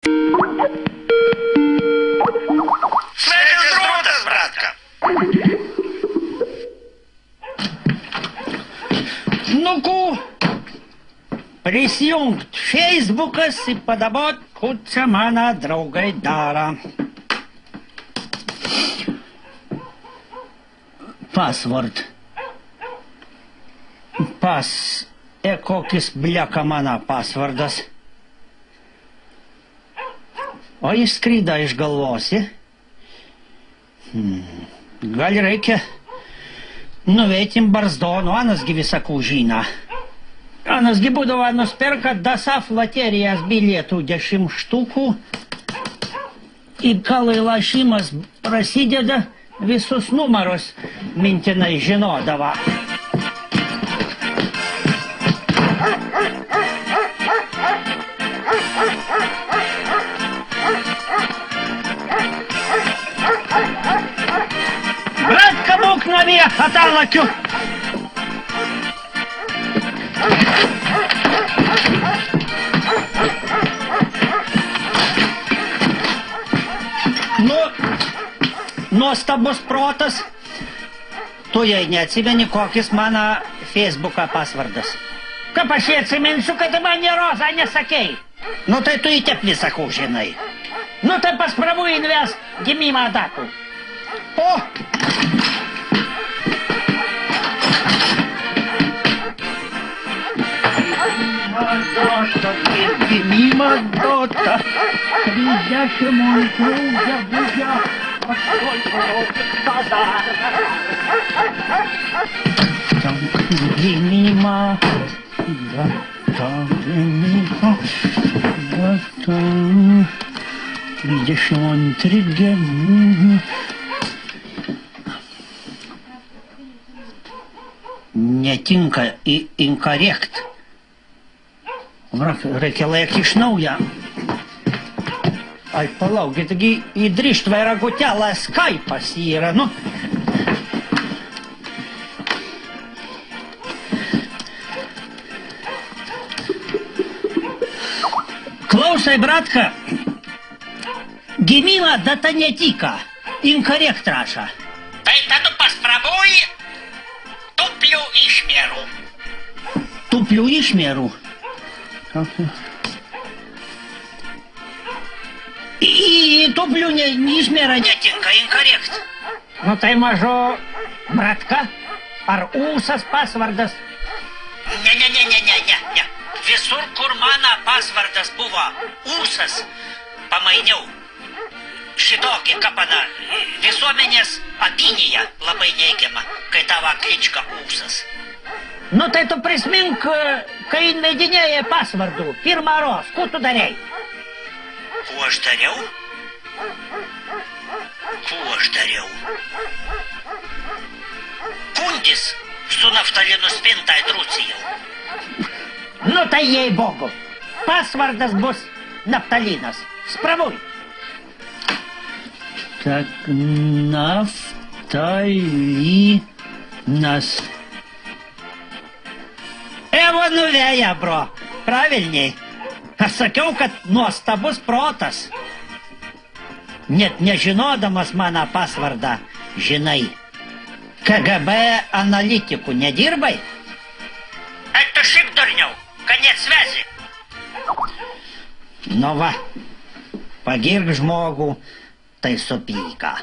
Свежий друtas, братка. Ну-ку, присъюнкт Фейсбука си подабот куца мана другой дара. Пасворд. Kokis bļaka manā pasvardas. O izskrīdā iš galvos, ja? Gal reikia nuveiktim barzdonu, Anasgi visakų žina. Anasgi būdavo nusperka DASAF loterijos bilietų 10 štukų. Ir kalai lašimas prasideda, visus numerus mintinai žinodavo. Братка, бук наверх, аталакю! Nuostabus protas, tu jai neatsimeni, kokis mano Facebooką pasvardas. Kaip aš jį atsiminsiu, kad man Roza nesakei? Nu tai tu į tep visakų žinai. Nu tai paspravu invest gimimo datų. O! Gimimo data, 32 gegužę. Gimimo data, 22 gegužę. Netinka incorrect. Reikia laikti iš naujo. Ai, palaukit, taigi įdrištva yra gutelė Skype'as yra, nu. Klausai, bratka, gimimo data netika, incorrect raša. Tai tada paspravuj tuplių išmierų. Tuplių išmierų? I tuplių išmėra netinka, incorrect. Nu tai mažo, bratka, ar ūsas pasvardas? Ne. Visur, kur mano pasvardas buvo ūsas, pamainiau. Šitokį kapaną visuomenės opinija labai neigiama, kai tavo klička ūsas. Nu tai tu prisimink, kai įvedinėjai pasvardų, pirmą ros, ko tu darei? Kuo aš dariau? Kundis su naftalinu spintai drucijau. Nu tai jei bogu, pasvardas bus naftalinas. Spravuj. Tak, naftalinas. Evo nuveja, bro. Pravilniai. Aš sakiau, kad nuostabus protas. Net nežinodamas mano pasvardą, žinai. KGB analitikų nedirbai? Ai, tu šiaip durniau, kad net svezi. Nu va, pagirk žmogų, tai supyka.